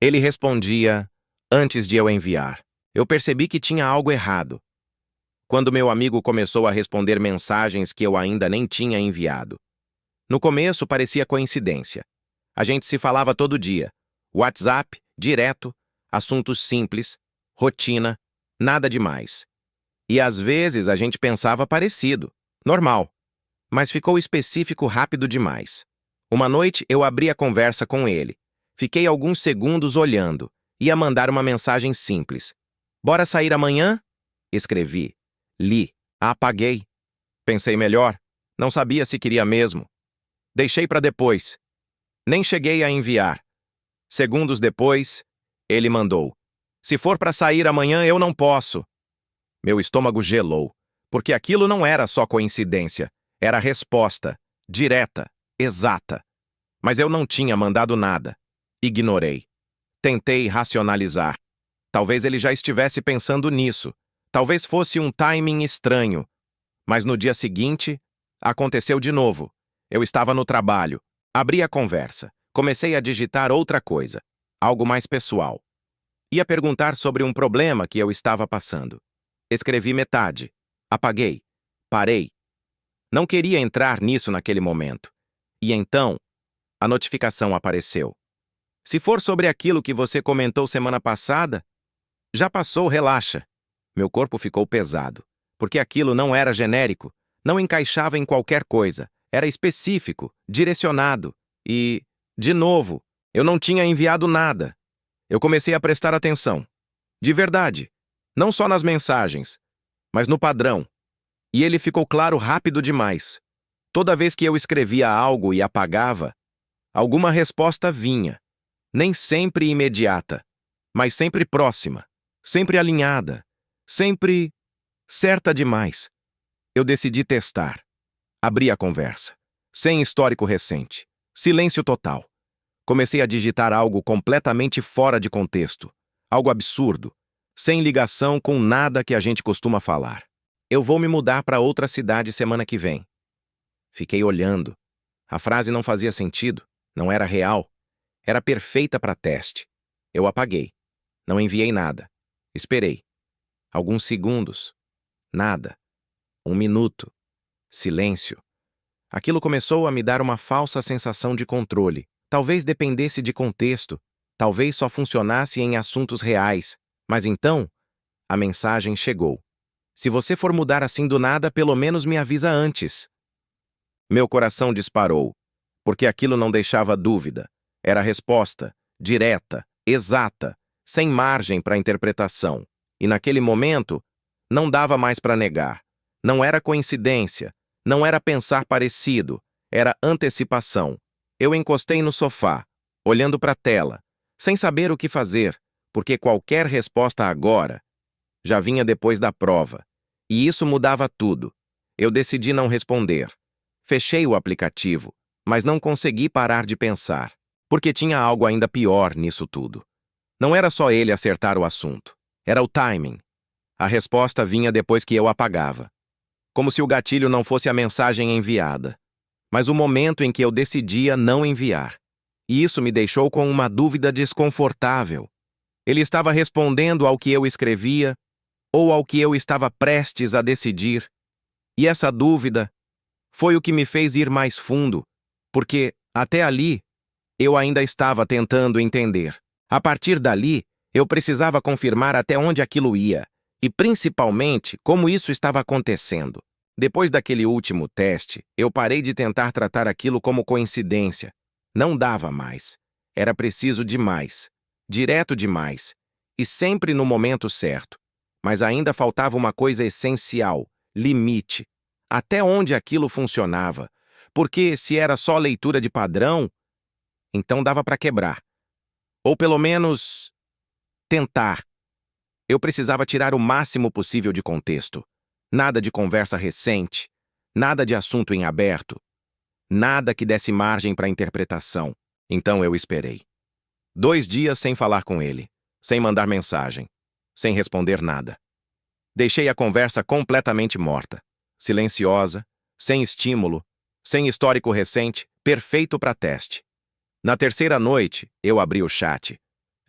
Ele respondia antes de eu enviar. Eu percebi que tinha algo errado quando meu amigo começou a responder mensagens que eu ainda nem tinha enviado. No começo parecia coincidência. A gente se falava todo dia. WhatsApp, direto, assuntos simples, rotina, nada demais. E às vezes a gente pensava parecido, normal, mas ficou específico rápido demais. Uma noite eu abri a conversa com ele. Fiquei alguns segundos olhando. Ia mandar uma mensagem simples. Bora sair amanhã? Escrevi. Li. A apaguei. Pensei melhor. Não sabia se queria mesmo. Deixei para depois. Nem cheguei a enviar. Segundos depois, ele mandou. Se for para sair amanhã, eu não posso. Meu estômago gelou, porque aquilo não era só coincidência. Era a resposta, direta, exata. Mas eu não tinha mandado nada. Ignorei. Tentei racionalizar. Talvez ele já estivesse pensando nisso. Talvez fosse um timing estranho. Mas no dia seguinte, aconteceu de novo. Eu estava no trabalho. Abri a conversa. Comecei a digitar outra coisa. Algo mais pessoal. Ia perguntar sobre um problema que eu estava passando. Escrevi metade. Apaguei. Parei. Não queria entrar nisso naquele momento. E então, a notificação apareceu. Se for sobre aquilo que você comentou semana passada, já passou, relaxa. Meu corpo ficou pesado, porque aquilo não era genérico, não encaixava em qualquer coisa, era específico, direcionado e, de novo, eu não tinha enviado nada. Eu comecei a prestar atenção. De verdade. Não só nas mensagens, mas no padrão. E ele ficou claro rápido demais. Toda vez que eu escrevia algo e apagava, alguma resposta vinha. Nem sempre imediata, mas sempre próxima, sempre alinhada, sempre certa demais. Eu decidi testar. Abri a conversa. Sem histórico recente. Silêncio total. Comecei a digitar algo completamente fora de contexto. Algo absurdo. Sem ligação com nada que a gente costuma falar. Eu vou me mudar para outra cidade semana que vem. Fiquei olhando. A frase não fazia sentido. Não era real. Era perfeita para teste. Eu apaguei. Não enviei nada. Esperei. Alguns segundos. Nada. Um minuto. Silêncio. Aquilo começou a me dar uma falsa sensação de controle. Talvez dependesse de contexto. Talvez só funcionasse em assuntos reais. Mas então, a mensagem chegou. Se você for mudar assim do nada, pelo menos me avisa antes. Meu coração disparou, porque aquilo não deixava dúvida. Era a resposta, direta, exata, sem margem para interpretação. E naquele momento, não dava mais para negar. Não era coincidência, não era pensar parecido, era antecipação. Eu encostei no sofá, olhando para a tela, sem saber o que fazer, porque qualquer resposta agora já vinha depois da prova. E isso mudava tudo. Eu decidi não responder. Fechei o aplicativo, mas não consegui parar de pensar, porque tinha algo ainda pior nisso tudo. Não era só ele acertar o assunto, era o timing. A resposta vinha depois que eu apagava. Como se o gatilho não fosse a mensagem enviada, mas o momento em que eu decidia não enviar. E isso me deixou com uma dúvida desconfortável. Ele estava respondendo ao que eu escrevia ou ao que eu estava prestes a decidir? E essa dúvida foi o que me fez ir mais fundo, porque, até ali, eu ainda estava tentando entender. A partir dali, eu precisava confirmar até onde aquilo ia, e principalmente como isso estava acontecendo. Depois daquele último teste, eu parei de tentar tratar aquilo como coincidência. Não dava mais. Era preciso demais, direto demais, e sempre no momento certo. Mas ainda faltava uma coisa essencial, limite. Até onde aquilo funcionava? Porque se era só leitura de padrão, então dava para quebrar. Ou pelo menos tentar. Eu precisava tirar o máximo possível de contexto. Nada de conversa recente, nada de assunto em aberto, nada que desse margem para interpretação. Então eu esperei. 2 dias sem falar com ele, sem mandar mensagem, sem responder nada. Deixei a conversa completamente morta, silenciosa, sem estímulo, sem histórico recente, perfeito para teste. Na terceira noite, eu abri o chat.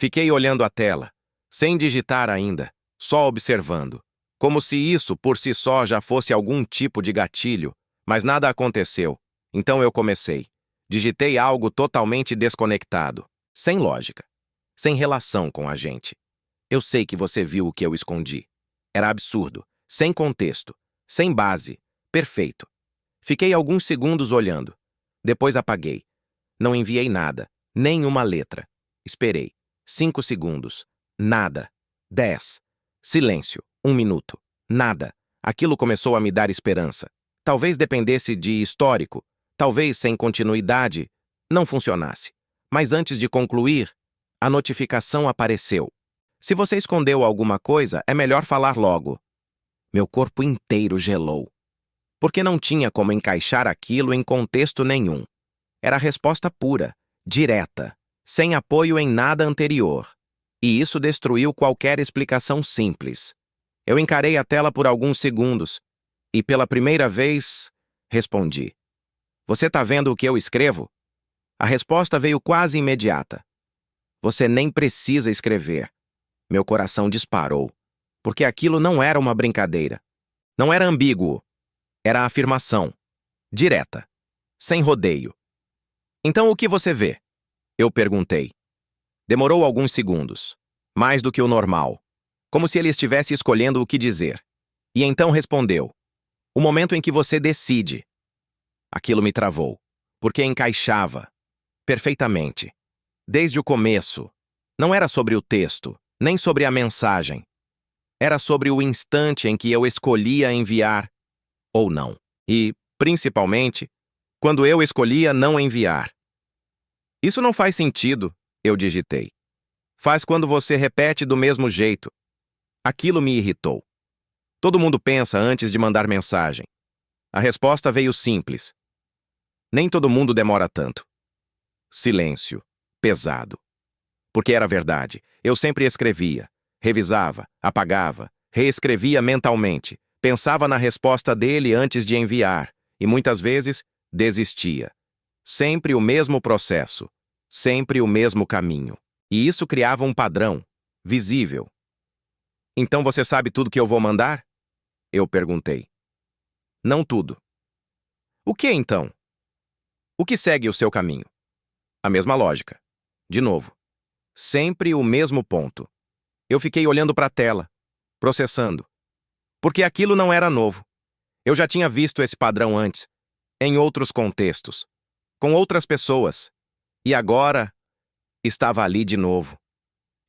Fiquei olhando a tela, sem digitar ainda, só observando, como se isso por si só já fosse algum tipo de gatilho, mas nada aconteceu. Então eu comecei. Digitei algo totalmente desconectado, sem lógica, sem relação com a gente. Eu sei que você viu o que eu escondi. Era absurdo, sem contexto, sem base, perfeito. Fiquei alguns segundos olhando. Depois apaguei. Não enviei nada, nem uma letra. Esperei. 5 segundos. Nada. 10. Silêncio. 1 minuto. Nada. Aquilo começou a me dar esperança. Talvez dependesse de histórico, talvez sem continuidade, não funcionasse. Mas antes de concluir, a notificação apareceu. Se você escondeu alguma coisa, é melhor falar logo. Meu corpo inteiro gelou. Porque não tinha como encaixar aquilo em contexto nenhum. Era a resposta pura, direta, sem apoio em nada anterior. E isso destruiu qualquer explicação simples. Eu encarei a tela por alguns segundos e, pela primeira vez, respondi. Você tá vendo o que eu escrevo? A resposta veio quase imediata. Você nem precisa escrever. Meu coração disparou, porque aquilo não era uma brincadeira. Não era ambíguo. Era afirmação. Direta. Sem rodeio. Então o que você vê? Eu perguntei. Demorou alguns segundos. Mais do que o normal. Como se ele estivesse escolhendo o que dizer. E então respondeu. O momento em que você decide. Aquilo me travou, porque encaixava. Perfeitamente. Desde o começo. Não era sobre o texto, nem sobre a mensagem. Era sobre o instante em que eu escolhia enviar ou não. E, principalmente, quando eu escolhia não enviar. Isso não faz sentido, eu digitei. Faz quando você repete do mesmo jeito. Aquilo me irritou. Todo mundo pensa antes de mandar mensagem. A resposta veio simples. Nem todo mundo demora tanto. Silêncio. Pesado. Porque era verdade. Eu sempre escrevia, revisava, apagava, reescrevia mentalmente, pensava na resposta dele antes de enviar e muitas vezes desistia. Sempre o mesmo processo, sempre o mesmo caminho. E isso criava um padrão, visível. Então você sabe tudo que eu vou mandar? Eu perguntei. Não tudo. O que então? O que segue o seu caminho? A mesma lógica. De novo. Sempre o mesmo ponto. Eu fiquei olhando para a tela, processando. Porque aquilo não era novo. Eu já tinha visto esse padrão antes, em outros contextos, com outras pessoas. E agora, estava ali de novo.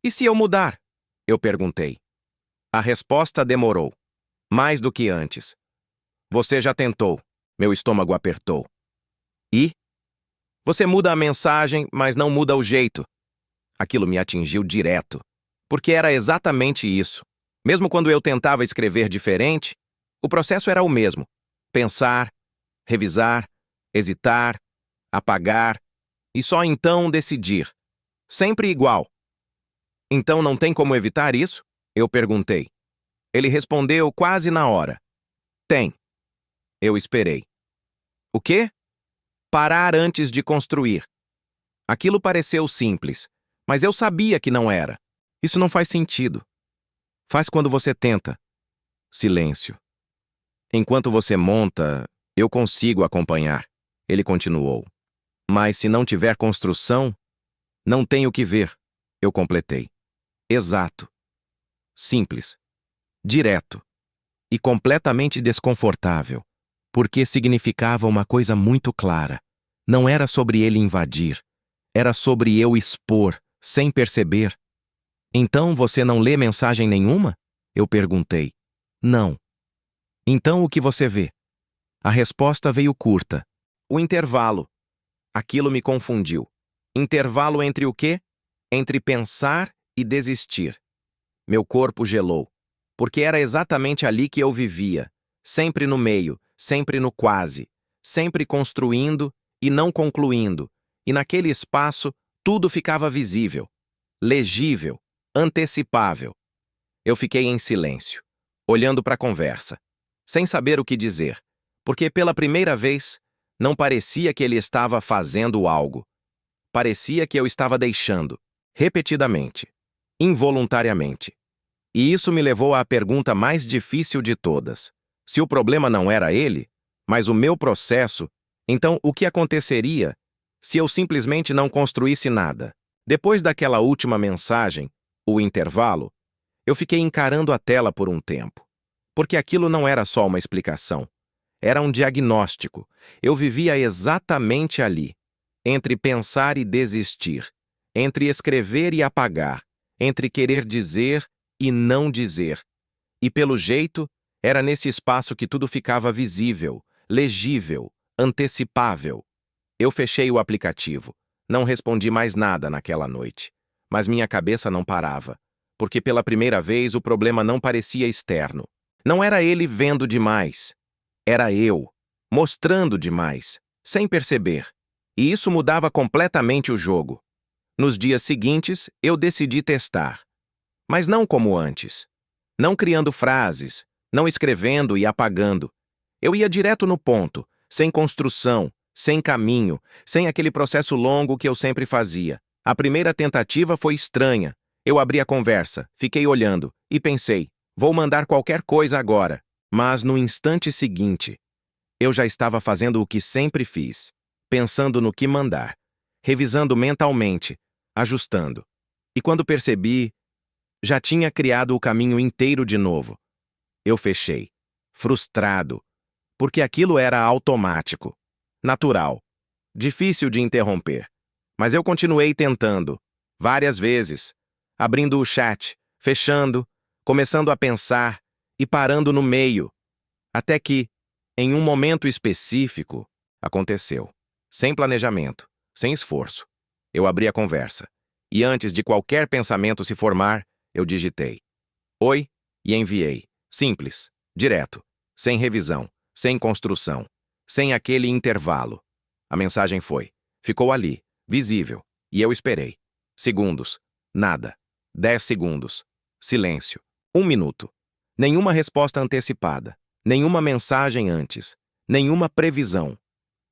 E se eu mudar? Eu perguntei. A resposta demorou. Mais do que antes. Você já tentou. Meu estômago apertou. E? Você muda a mensagem, mas não muda o jeito. Aquilo me atingiu direto, porque era exatamente isso. Mesmo quando eu tentava escrever diferente, o processo era o mesmo. Pensar, revisar, hesitar, apagar, e só então decidir. Sempre igual. Então não tem como evitar isso? Eu perguntei. Ele respondeu quase na hora. Tem. Eu esperei. O quê? Parar antes de construir. Aquilo pareceu simples, mas eu sabia que não era. Isso não faz sentido. Faz quando você tenta. Silêncio. Enquanto você monta, eu consigo acompanhar. Ele continuou. Mas se não tiver construção, não tem o que ver. Eu completei. Exato. Simples. Direto. E completamente desconfortável. Porque significava uma coisa muito clara. Não era sobre ele invadir. Era sobre eu expor, sem perceber. Então você não lê mensagem nenhuma? Eu perguntei. Não. Então o que você vê? A resposta veio curta. O intervalo. Aquilo me confundiu. Intervalo entre o quê? Entre pensar e desistir. Meu corpo gelou. Porque era exatamente ali que eu vivia. Sempre no meio, sempre no quase. Sempre construindo e não concluindo. E naquele espaço, tudo ficava visível. Legível. Antecipável. Eu fiquei em silêncio, olhando para a conversa, sem saber o que dizer, porque pela primeira vez, não parecia que ele estava fazendo algo. Parecia que eu estava deixando. repetidamente, involuntariamente. E isso me levou à pergunta mais difícil de todas. Se o problema não era ele, mas o meu processo, então o que aconteceria se eu simplesmente não construísse nada? Depois daquela última mensagem, o intervalo, eu fiquei encarando a tela por um tempo. Porque aquilo não era só uma explicação. Era um diagnóstico. Eu vivia exatamente ali, entre pensar e desistir, entre escrever e apagar, entre querer dizer e não dizer. E pelo jeito, era nesse espaço que tudo ficava visível, legível, antecipável. Eu fechei o aplicativo. Não respondi mais nada naquela noite. Mas minha cabeça não parava, porque pela primeira vez o problema não parecia externo. Não era ele vendo demais. Era eu, mostrando demais, sem perceber. E isso mudava completamente o jogo. Nos dias seguintes, eu decidi testar. Mas não como antes. Não criando frases, não escrevendo e apagando. Eu ia direto no ponto, sem construção, sem caminho, sem aquele processo longo que eu sempre fazia. A primeira tentativa foi estranha. Eu abri a conversa, fiquei olhando e pensei, vou mandar qualquer coisa agora. Mas no instante seguinte, eu já estava fazendo o que sempre fiz, pensando no que mandar, revisando mentalmente, ajustando. E quando percebi, já tinha criado o caminho inteiro de novo. Eu fechei, frustrado, porque aquilo era automático, natural, difícil de interromper. Mas eu continuei tentando, várias vezes, abrindo o chat, fechando, começando a pensar e parando no meio, até que, em um momento específico, aconteceu. Sem planejamento, sem esforço. Eu abri a conversa, e antes de qualquer pensamento se formar, eu digitei "Oi" e enviei. Simples, direto, sem revisão, sem construção, sem aquele intervalo. A mensagem ficou ali, visível, e eu esperei. Segundos, nada. 10 segundos, silêncio. 1 minuto. Nenhuma resposta antecipada, nenhuma mensagem antes, nenhuma previsão.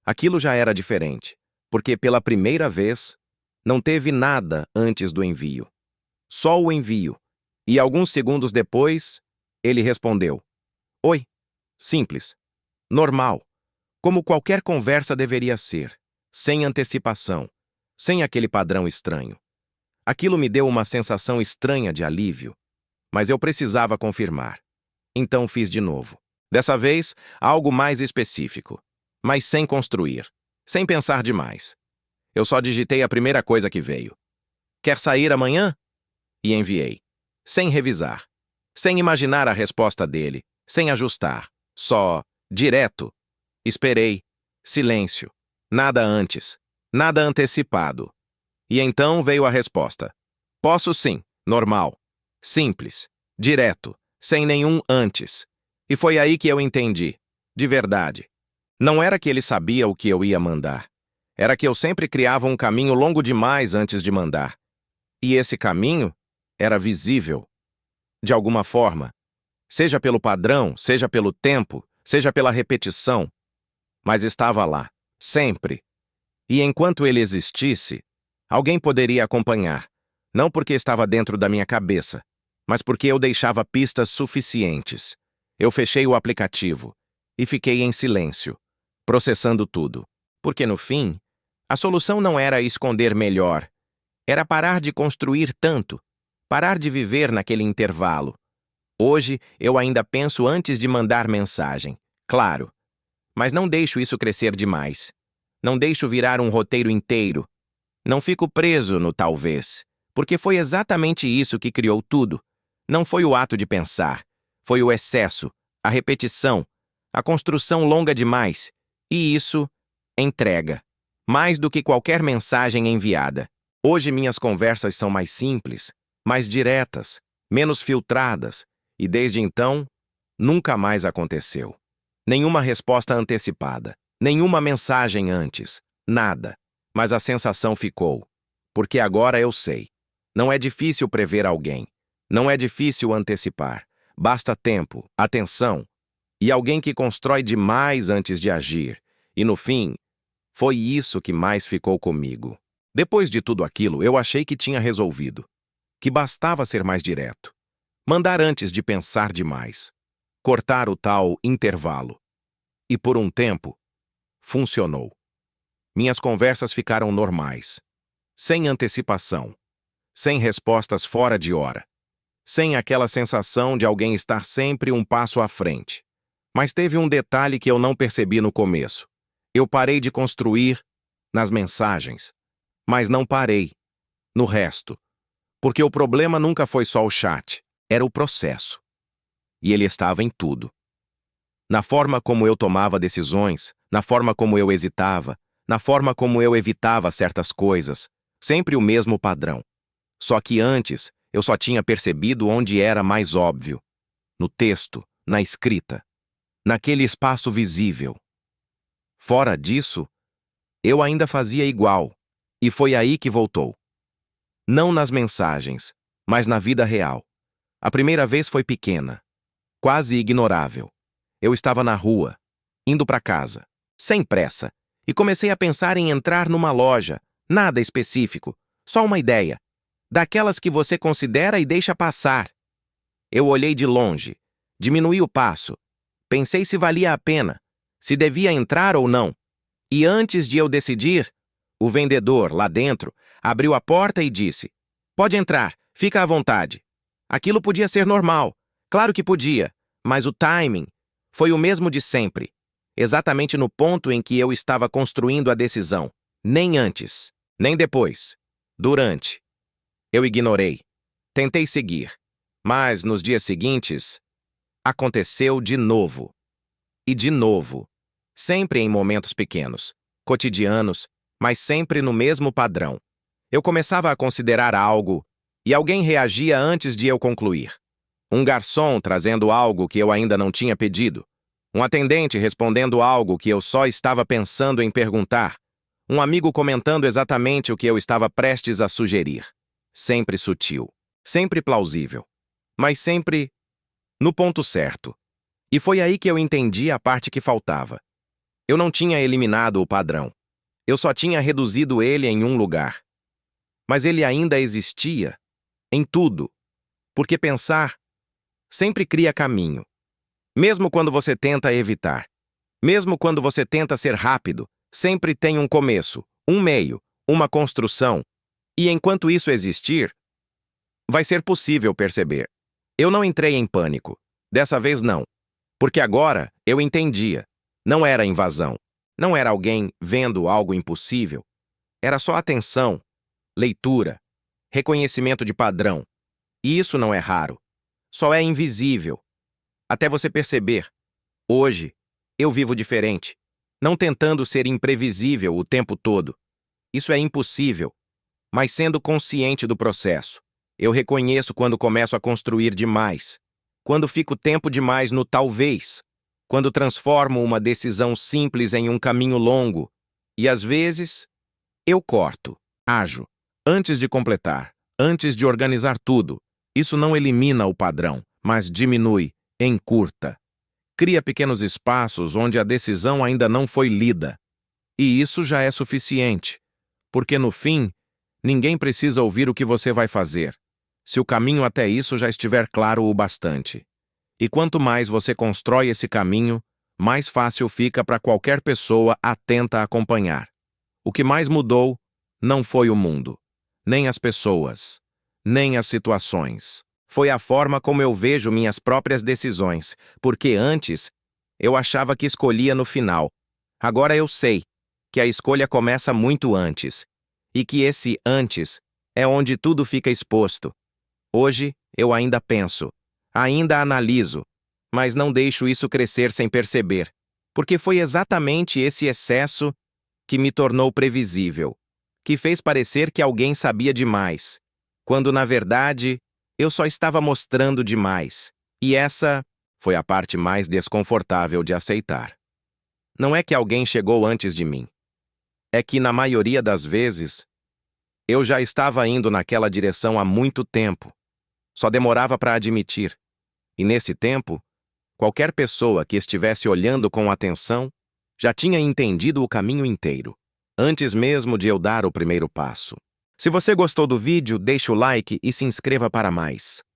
Aquilo já era diferente, porque pela primeira vez, não teve nada antes do envio. Só o envio. E alguns segundos depois, ele respondeu. Oi. Simples. Normal. Como qualquer conversa deveria ser. Sem antecipação. Sem aquele padrão estranho. Aquilo me deu uma sensação estranha de alívio. Mas eu precisava confirmar. Então fiz de novo. Dessa vez, algo mais específico. Mas sem construir. Sem pensar demais. Eu só digitei a primeira coisa que veio. Quer sair amanhã? E enviei. Sem revisar. Sem imaginar a resposta dele. Sem ajustar. Só, direto. Esperei. Silêncio. Nada antes. Nada antecipado. E então veio a resposta. Posso sim. Normal. Simples. Direto. Sem nenhum antes. E foi aí que eu entendi. De verdade. Não era que ele sabia o que eu ia mandar. Era que eu sempre criava um caminho longo demais antes de mandar. E esse caminho era visível. De alguma forma. Seja pelo padrão, seja pelo tempo, seja pela repetição. Mas estava lá. Sempre. E enquanto ele existisse, alguém poderia acompanhar. Não porque estava dentro da minha cabeça, mas porque eu deixava pistas suficientes. Eu fechei o aplicativo e fiquei em silêncio, processando tudo. Porque no fim, a solução não era esconder melhor. Era parar de construir tanto, parar de viver naquele intervalo. Hoje, eu ainda penso antes de mandar mensagem, claro. Mas não deixo isso crescer demais. Não deixo virar um roteiro inteiro. Não fico preso no talvez, porque foi exatamente isso que criou tudo. Não foi o ato de pensar, foi o excesso, a repetição, a construção longa demais. E isso, entrega. Mais do que qualquer mensagem enviada. Hoje minhas conversas são mais simples, mais diretas, menos filtradas, e desde então, nunca mais aconteceu. Nenhuma resposta antecipada, nenhuma mensagem antes, nada. Mas a sensação ficou. Porque agora eu sei. Não é difícil prever alguém. Não é difícil antecipar. Basta tempo, atenção. E alguém que constrói demais antes de agir. E no fim, foi isso que mais ficou comigo. Depois de tudo aquilo, eu achei que tinha resolvido. Que bastava ser mais direto. Mandar antes de pensar demais. Cortar o tal intervalo. E por um tempo, funcionou. Minhas conversas ficaram normais. Sem antecipação. Sem respostas fora de hora. Sem aquela sensação de alguém estar sempre um passo à frente. Mas teve um detalhe que eu não percebi no começo. Eu parei de construir nas mensagens, mas não parei no resto. Porque o problema nunca foi só o chat, era o processo. E ele estava em tudo. Na forma como eu tomava decisões, na forma como eu hesitava, na forma como eu evitava certas coisas, sempre o mesmo padrão. Só que antes, eu só tinha percebido onde era mais óbvio. No texto, na escrita, naquele espaço visível. Fora disso, eu ainda fazia igual, e foi aí que voltou. Não nas mensagens, mas na vida real. A primeira vez foi pequena, quase ignorável. Eu estava na rua, indo para casa, sem pressa, e comecei a pensar em entrar numa loja, nada específico, só uma ideia, daquelas que você considera e deixa passar. Eu olhei de longe, diminuí o passo, pensei se valia a pena, se devia entrar ou não. E antes de eu decidir, o vendedor, lá dentro, abriu a porta e disse: "Pode entrar, fica à vontade." Aquilo podia ser normal, claro que podia, mas o timing foi o mesmo de sempre, exatamente no ponto em que eu estava construindo a decisão. Nem antes, nem depois. Durante. Eu ignorei. Tentei seguir. Mas, nos dias seguintes, aconteceu de novo. E de novo. Sempre em momentos pequenos, cotidianos, mas sempre no mesmo padrão. Eu começava a considerar algo, e alguém reagia antes de eu concluir. Um garçom trazendo algo que eu ainda não tinha pedido. Um atendente respondendo algo que eu só estava pensando em perguntar. Um amigo comentando exatamente o que eu estava prestes a sugerir. Sempre sutil, sempre plausível, mas sempre no ponto certo. E foi aí que eu entendi a parte que faltava. Eu não tinha eliminado o padrão. Eu só tinha reduzido ele em um lugar. Mas ele ainda existia, em tudo. Porque pensar sempre cria caminho. Mesmo quando você tenta evitar. Mesmo quando você tenta ser rápido, sempre tem um começo, um meio, uma construção. E enquanto isso existir, vai ser possível perceber. Eu não entrei em pânico. Dessa vez não. Porque agora eu entendia. Não era invasão. Não era alguém vendo algo impossível. Era só atenção, leitura, reconhecimento de padrão. E isso não é raro. Só é invisível. Até você perceber. Hoje, eu vivo diferente. Não tentando ser imprevisível o tempo todo. Isso é impossível. Mas sendo consciente do processo. Eu reconheço quando começo a construir demais. Quando fico tempo demais no talvez. Quando transformo uma decisão simples em um caminho longo. E às vezes, eu corto, ajo, antes de completar, antes de organizar tudo. Isso não elimina o padrão, mas diminui, encurta. Cria pequenos espaços onde a decisão ainda não foi lida. E isso já é suficiente, porque no fim, ninguém precisa ouvir o que você vai fazer, se o caminho até isso já estiver claro o bastante. E quanto mais você constrói esse caminho, mais fácil fica para qualquer pessoa atenta a acompanhar. O que mais mudou não foi o mundo, nem as pessoas, nem as situações. Foi a forma como eu vejo minhas próprias decisões, porque antes eu achava que escolhia no final. Agora eu sei que a escolha começa muito antes, e que esse antes é onde tudo fica exposto. Hoje eu ainda penso, ainda analiso, mas não deixo isso crescer sem perceber, porque foi exatamente esse excesso que me tornou previsível, que fez parecer que alguém sabia demais, quando na verdade eu só estava mostrando demais. E essa foi a parte mais desconfortável de aceitar. Não é que alguém chegou antes de mim. É que, na maioria das vezes, eu já estava indo naquela direção há muito tempo. Só demorava para admitir. E nesse tempo, qualquer pessoa que estivesse olhando com atenção já tinha entendido o caminho inteiro. antes mesmo de eu dar o primeiro passo. Se você gostou do vídeo, deixe o like e se inscreva para mais.